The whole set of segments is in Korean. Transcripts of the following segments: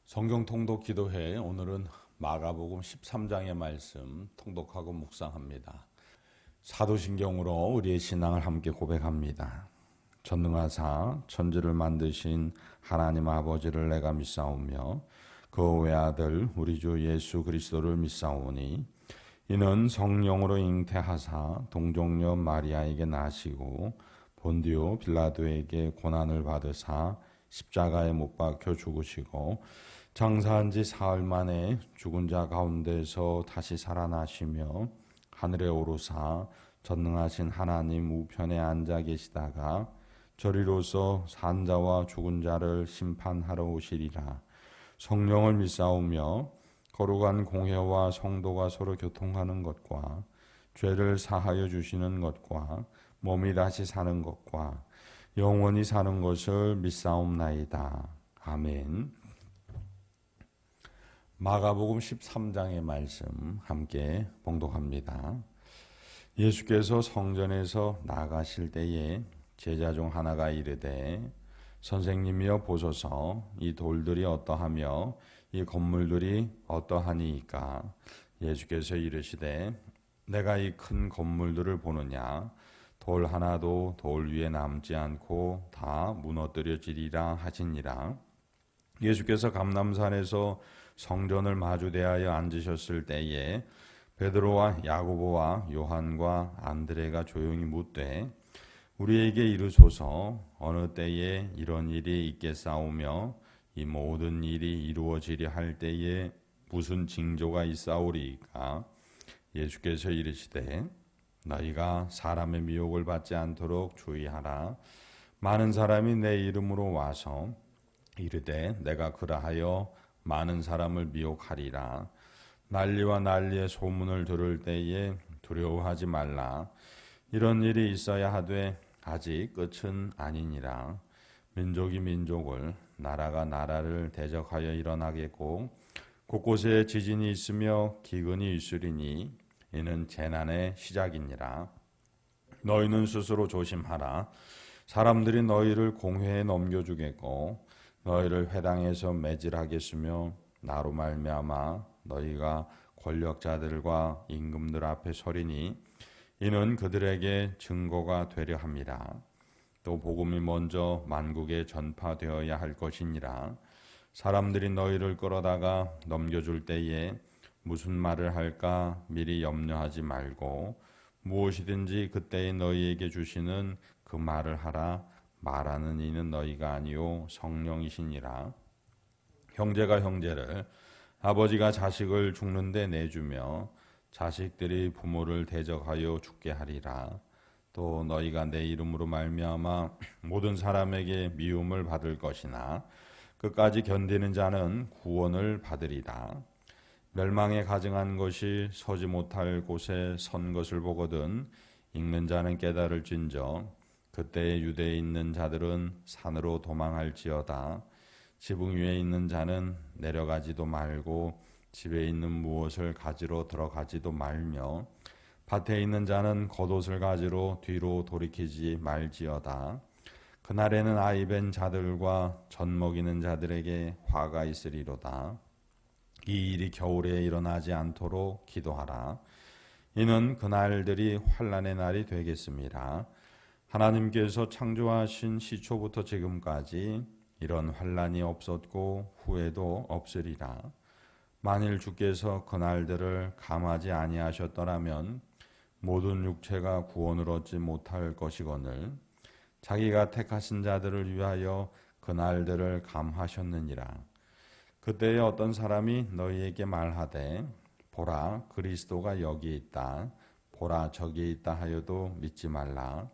성경 통독 기도회 오늘은 마가복음 13장의 말씀 통독하고 묵상합니다. 사도신경으로 우리의 신앙을 함께 고백합니다. 전능하사 천지를 만드신 하나님 아버지를 내가 믿사오며 그 외아들 우리 주 예수 그리스도를 믿사오니 이는 성령으로 잉태하사 동정녀 마리아에게 나시고 본디오 빌라도에게 고난을 받으사 십자가에 못 박혀 죽으시고 장사한 지 사흘 만에 죽은 자 가운데서 다시 살아나시며 하늘에 오르사 전능하신 하나님 우편에 앉아 계시다가 저리로서 산 자와 죽은 자를 심판하러 오시리라. 성령을 믿사오며 거룩한 공회와 성도가 서로 교통하는 것과 죄를 사하여 주시는 것과 몸이 다시 사는 것과 영원히 사는 것을 믿사옵나이다. 아멘. 마가복음 13장의 말씀 함께 봉독합니다. 예수께서 성전에서 나가실 때에 제자 중 하나가 이르되 선생님이여 보소서 이 돌들이 어떠하며 이 건물들이 어떠하니이까. 예수께서 이르시되 내가 이 큰 건물들을 보느냐. 돌 하나도 돌 위에 남지 않고 다 무너뜨려지리라 하시니라. 예수께서 감람산에서 성전을 마주대하여 앉으셨을 때에 베드로와 야고보와 요한과 안드레가 조용히 묻되 우리에게 이르소서 어느 때에 이런 일이 있겠사오며 이 모든 일이 이루어지리 할 때에 무슨 징조가 있사오리이까. 예수께서 이르시되 너희가 사람의 미혹을 받지 않도록 주의하라. 많은 사람이 내 이름으로 와서 이르되 내가 그라하여 많은 사람을 미혹하리라. 난리와 난리의 소문을 들을 때에 두려워하지 말라. 이런 일이 있어야 하되 아직 끝은 아니니라. 민족이 민족을 나라가 나라를 대적하여 일어나겠고 곳곳에 지진이 있으며 기근이 있으리니 이는 재난의 시작이니라. 너희는 스스로 조심하라. 사람들이 너희를 공회에 넘겨주겠고 너희를 회당에서 매질하겠으며 나로 말미암아 너희가 권력자들과 임금들 앞에 서리니 이는 그들에게 증거가 되려 함이라. 또 복음이 먼저 만국에 전파되어야 할 것이니라. 사람들이 너희를 끌어다가 넘겨줄 때에 무슨 말을 할까 미리 염려하지 말고 무엇이든지 그때에 너희에게 주시는 그 말을 하라. 말하는 이는 너희가 아니요 성령이시니라. 형제가 형제를 아버지가 자식을 죽는데 내주며 자식들이 부모를 대적하여 죽게 하리라. 또 너희가 내 이름으로 말미암아 모든 사람에게 미움을 받을 것이나 끝까지 견디는 자는 구원을 받으리라. 멸망에 가증한 것이 서지 못할 곳에 선 것을 보거든 읽는 자는 깨달을진저 그때에 유대에 있는 자들은 산으로 도망할지어다. 지붕 위에 있는 자는 내려가지도 말고 집에 있는 무엇을 가지러 들어가지도 말며 밭에 있는 자는 겉옷을 가지러 뒤로 돌이키지 말지어다. 그날에는 아이 벤 자들과 젖 먹이는 자들에게 화가 있으리로다. 이 일이 겨울에 일어나지 않도록 기도하라. 이는 그날들이 환난의 날이 되겠습니다. 하나님께서 창조하신 시초부터 지금까지 이런 환난이 없었고 후에도 없으리라. 만일 주께서 그날들을 감하지 아니하셨더라면 모든 육체가 구원을 얻지 못할 것이거늘 자기가 택하신 자들을 위하여 그날들을 감하셨느니라. 그때에 어떤 사람이 너희에게 말하되 보라 그리스도가 여기 있다. 보라 저기 있다 하여도 믿지 말라.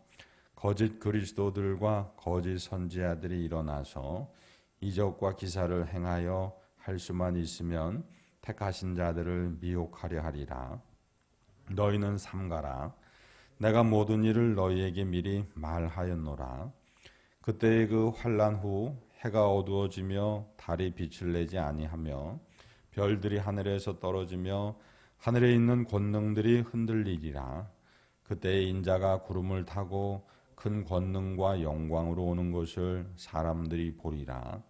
거짓 그리스도들과 거짓 선지자들이 일어나서 이적과 기사를 행하여 할 수만 있으면 택하신 자들을 미혹하려 하리라. 너희는 삼가라. 내가 모든 일을 너희에게 미리 말하였노라. 그때의 그 환난 후 해가 어두워지며 달이 빛을 내지 아니하며 별들이 하늘에서 떨어지며 하늘에 있는 권능들이 흔들리리라. 그때의 인자가 구름을 타고 큰 권능과 영광으로 오는 것을 사람들이 보리라.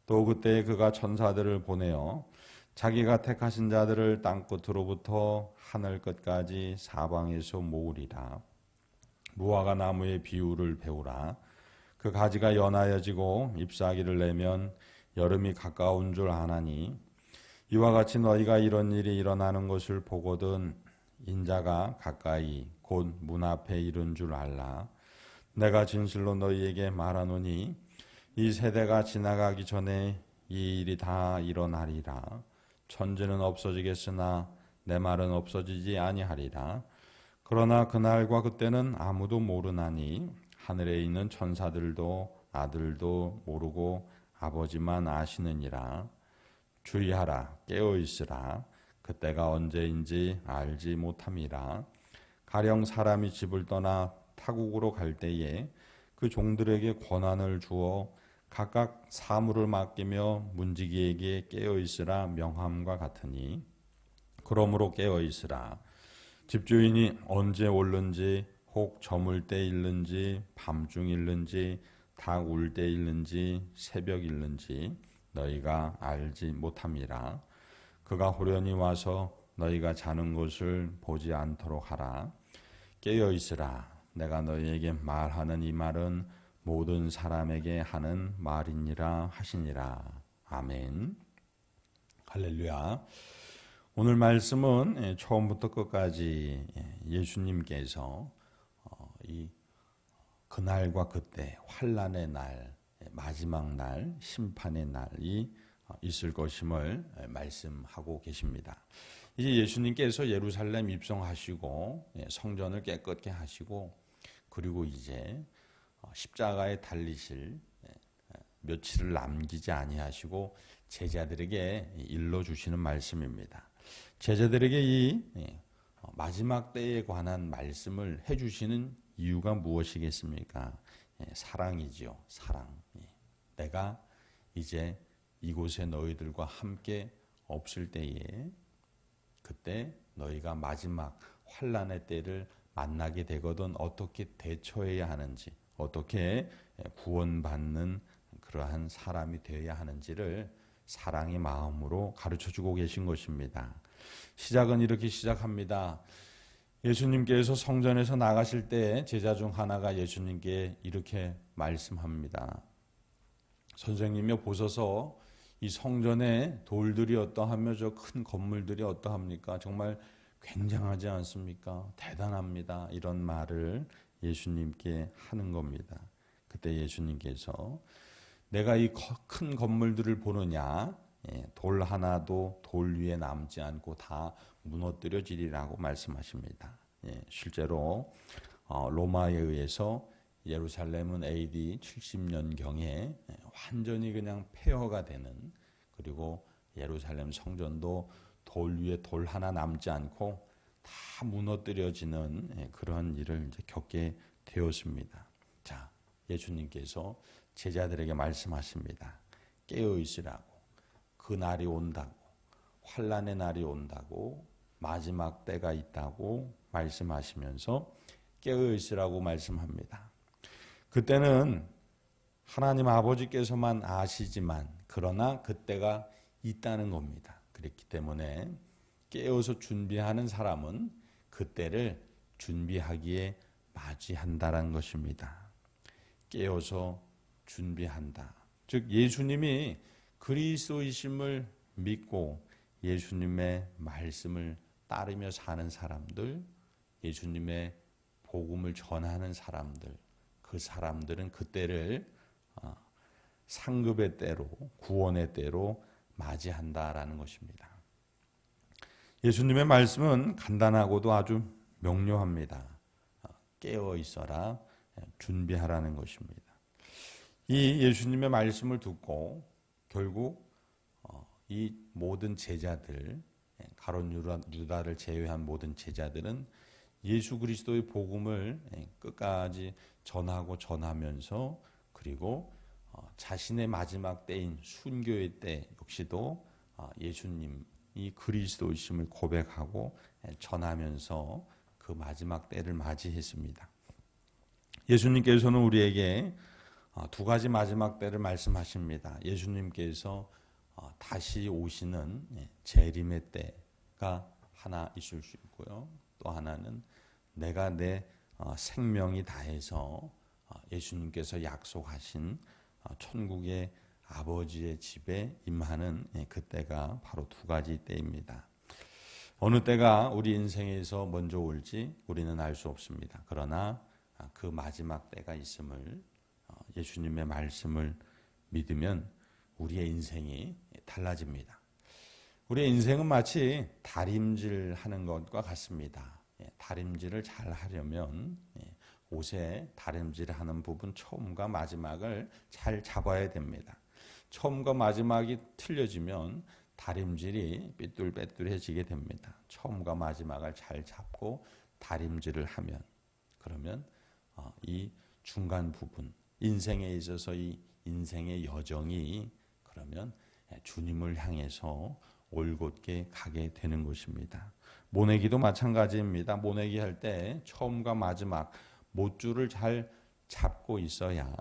또 그때 그가 천사들을 보내어 자기가 택하신 자들을 땅 끝으로부터 하늘 끝까지 사방에서 모으리라. 무화과 나무의 비유를 배우라. 그 가지가 연하여지고 잎사귀를 내면 여름이 가까운 줄 아나니 이와 같이 너희가 이런 일이 일어나는 것을 보거든 인자가 가까이 곧 문 앞에 이른 줄 알라. 내가 진실로 너희에게 말하노니 이 세대가 지나가기 전에 이 일이 다 일어나리라. 천지는 없어지겠으나 내 말은 없어지지 아니하리라. 그러나 그날과 그때는 아무도 모르나니 하늘에 있는 천사들도 아들도 모르고 아버지만 아시느니라. 주의하라, 깨어있으라. 그때가 언제인지 알지 못함이라. 가령 사람이 집을 떠나 타국으로 갈 때에 그 종들에게 권한을 주어 각각 사물을 맡기며 문지기에게 깨어있으라 명함과 같으니 그러므로 깨어있으라. 집주인이 언제 올는지 혹 저물 때 일는지 밤중 일는지 닭 울 때 일는지 새벽 일는지 너희가 알지 못함이라. 그가 호련히 와서 너희가 자는 것을 보지 않도록 하라. 깨어있으라. 내가 너희에게 말하는 이 말은 모든 사람에게 하는 말이니라 하시니라. 아멘. 할렐루야. 오늘 말씀은 처음부터 끝까지 예수님께서 이 그날과 그때 환난의 날, 마지막 날, 심판의 날이 있을 것임을 말씀하고 계십니다. 이제 예수님께서 예루살렘 입성하시고 성전을 깨끗게 하시고 그리고 이제 십자가에 달리실 며칠을 남기지 아니하시고 제자들에게 일러 주시는 말씀입니다. 제자들에게 이 마지막 때에 관한 말씀을 해주시는 이유가 무엇이겠습니까? 사랑이지요. 사랑. 내가 이제 이곳에 너희들과 함께 없을 때에 그때 너희가 마지막 환난의 때를 만나게 되거든 어떻게 대처해야 하는지, 어떻게 구원받는 그러한 사람이 되어야 하는지를 사랑의 마음으로 가르쳐주고 계신 것입니다. 시작은 이렇게 시작합니다. 예수님께서 성전에서 나가실 때 제자 중 하나가 예수님께 이렇게 말씀합니다. 선생님이여 보소서 이 성전의 돌들이 어떠하며 저 큰 건물들이 어떠합니까? 정말 굉장하지 않습니까? 대단합니다. 이런 말을 예수님께 하는 겁니다. 그때 예수님께서 내가 이 큰 건물들을 보느냐? 돌 하나도 돌 위에 남지 않고 다 무너뜨려지리라고 말씀하십니다. 실제로 로마에 의해서 예루살렘은 AD 70년경에 완전히 그냥 폐허가 되는, 그리고 예루살렘 성전도 돌 위에 돌 하나 남지 않고 다 무너뜨려지는 그런 일을 이제 겪게 되었습니다. 자, 예수님께서 제자들에게 말씀하십니다. 깨어 있으라고. 그 날이 온다고. 환난의 날이 온다고. 마지막 때가 있다고 말씀하시면서 깨어 있으라고 말씀합니다. 그때는 하나님 아버지께서만 아시지만 그러나 그때가 있다는 겁니다. 그렇기 때문에 깨어서 준비하는 사람은 그때를 준비하기에 맞이한다는 것입니다. 깨어서 준비한다. 즉 예수님이 그리스도이심을 믿고 예수님의 말씀을 따르며 사는 사람들, 예수님의 복음을 전하는 사람들, 그 사람들은 그때를 상급의 때로, 구원의 때로 맞이한다라는 것입니다. 예수님의 말씀은 간단하고도 아주 명료합니다. 깨어 있어라, 준비하라는 것입니다. 이 예수님의 말씀을 듣고 결국 이 모든 제자들, 가룟 유다를 제외한 모든 제자들은 예수 그리스도의 복음을 끝까지 전하면서 그리고 자신의 마지막 때인 순교의 때 역시도 예수님이 그리스도이심을 고백하고 전하면서 그 마지막 때를 맞이했습니다. 예수님께서는 우리에게 두 가지 마지막 때를 말씀하십니다. 예수님께서 다시 오시는 재림의 때가 하나 있을 수 있고요. 또 하나는 내가 내 생명이 다해서 예수님께서 약속하신 천국의 아버지의 집에 임하는 그때가 바로 두 가지 때입니다. 어느 때가 우리 인생에서 먼저 올지 우리는 알 수 없습니다. 그러나 그 마지막 때가 있음을 예수님의 말씀을 믿으면 우리의 인생이 달라집니다. 우리의 인생은 마치 다림질하는 것과 같습니다. 다림질을 잘 하려면 옷에 다림질하는 부분 처음과 마지막을 잘 잡아야 됩니다. 처음과 마지막이 틀려지면 다림질이 삐뚤빼뚤해지게 됩니다. 처음과 마지막을 잘 잡고 다림질을 하면 그러면 이 중간 부분 인생에 있어서 이 인생의 여정이 그러면 주님을 향해서 올곧게 가게 되는 것입니다. 모내기도 마찬가지입니다. 모내기 할 때 처음과 마지막 못줄을 잘 잡고 있어야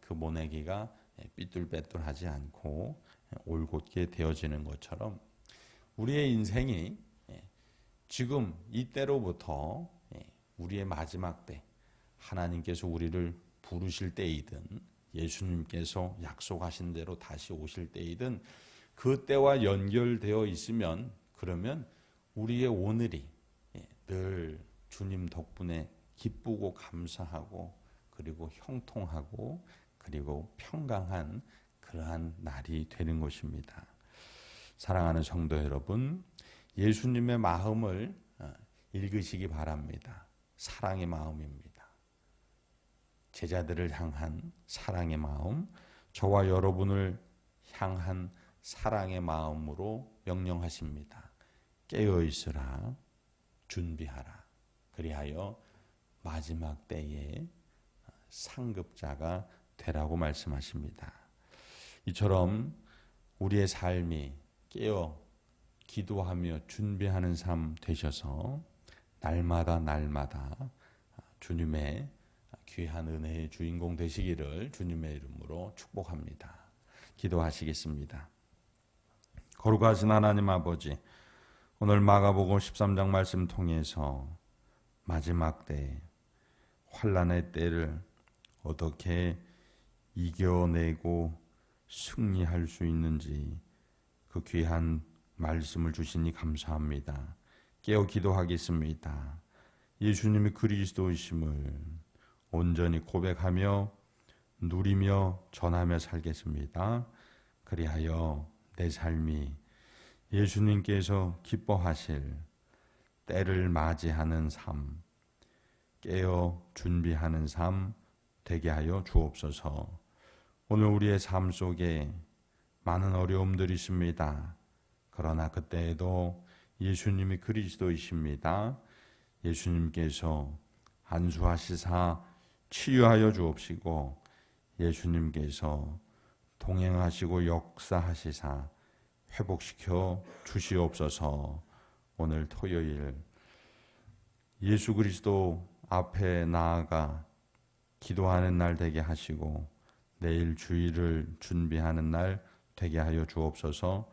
그 모내기가 삐뚤빼뚤하지 않고 올곧게 되어지는 것처럼 우리의 인생이 지금 이때로부터 우리의 마지막 때 하나님께서 우리를 부르실 때이든 예수님께서 약속하신 대로 다시 오실 때이든 그 때와 연결되어 있으면 그러면 우리의 오늘이 늘 주님 덕분에 기쁘고 감사하고 그리고 형통하고 그리고 평강한 그러한 날이 되는 것입니다. 사랑하는 성도 여러분, 예수님의 마음을 읽으시기 바랍니다. 사랑의 마음입니다. 제자들을 향한 사랑의 마음, 저와 여러분을 향한 사랑의 마음으로 명령하십니다. 깨어 있으라, 준비하라. 그리하여 마지막 때에 상급자가 되라고 말씀하십니다. 이처럼 우리의 삶이 깨어 기도하며 준비하는 삶 되셔서 날마다 주님의 귀한 은혜의 주인공 되시기를 주님의 이름으로 축복합니다. 기도하시겠습니다. 거룩하신 하나님 아버지, 오늘 마가복음 13장 말씀 통해서 마지막 때 환난의 때를 어떻게 이겨내고 승리할 수 있는지 그 귀한 말씀을 주시니 감사합니다. 깨어 기도하겠습니다. 예수님이 그리스도이심을 온전히 고백하며 누리며 전하며 살겠습니다. 그리하여 내 삶이 예수님께서 기뻐하실 때를 맞이하는 삶, 깨어 준비하는 삶 되게 하여 주옵소서. 오늘 우리의 삶 속에 많은 어려움들이 있습니다. 그러나 그때에도 예수님이 그리스도이십니다. 예수님께서 안수하시사 치유하여 주옵시고 예수님께서 동행하시고 역사하시사 회복시켜 주시옵소서. 오늘 토요일 예수 그리스도 앞에 나아가 기도하는 날 되게 하시고 내일 주일을 준비하는 날 되게 하여 주옵소서.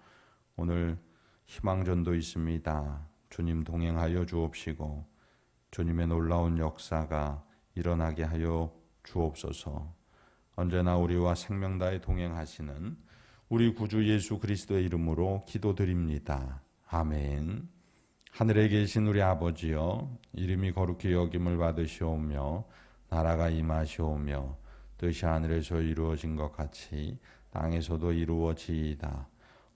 오늘 희망전도 있습니다. 주님 동행하여 주옵시고 주님의 놀라운 역사가 일어나게 하여 주옵소서. 언제나 우리와 생명 다해 동행하시는 우리 구주 예수 그리스도의 이름으로 기도드립니다. 아멘. 하늘에 계신 우리 아버지여, 이름이 거룩히 여김을 받으시오며 나라가 임하시오며 뜻이 하늘에서 이루어진 것 같이 땅에서도 이루어지이다.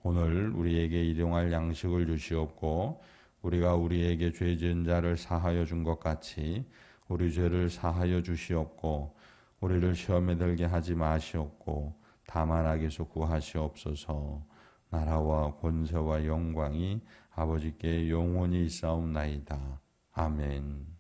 오늘 우리에게 일용할 양식을 주시옵고 우리가 우리에게 죄 지은 자를 사하여 준 것 같이 우리 죄를 사하여 주시옵고 우리를 시험에 들게 하지 마시옵고 다만 악에서 구하시옵소서. 나라와 권세와 영광이 아버지께 영원히 있사옵나이다. 아멘.